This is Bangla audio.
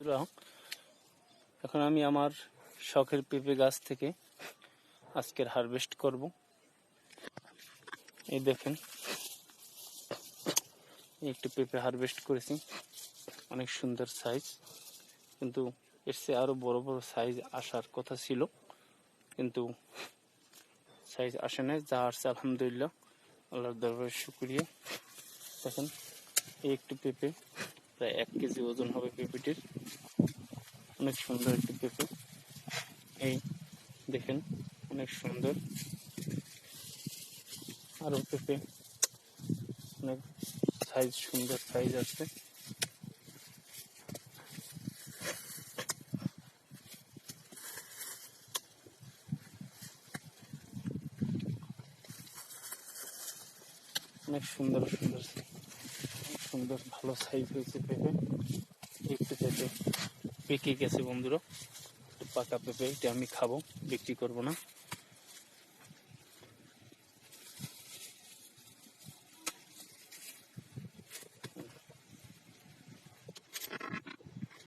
বন্ধুরা, এখন আমি আমার শখের পেঁপে গাছ থেকে আজকের হারভেস্ট করব। এই দেখেন, একটু পেঁপে হারভেস্ট করেছি, অনেক সুন্দর সাইজ, কিন্তু এর চেয়ে আরো বড় বড় সাইজ আসার কথা ছিল, কিন্তু সাইজ আসে নাই। যা আসছে আলহামদুলিল্লাহ, আল্লাহর দরবারে শুকরিয়া। দেখেন, এই একটি পেঁপে, প্রায় 1 কেজি ওজন হবে পেঁপেটির। অনেক সুন্দর একটি পেঁপে। এই দেখেন, অনেক সুন্দর। আরো পেঁপে অনেক সাইজ, সুন্দর সাইজ আছে। অনেক সুন্দর সুন্দর সুন্দর ভালো সাইজ হয়েছে পেঁপে। একটু পেঁপে পেকে গেছে বন্ধুরা, পাকা পেঁপে, এটা আমি খাবো, বিক্রি করব না।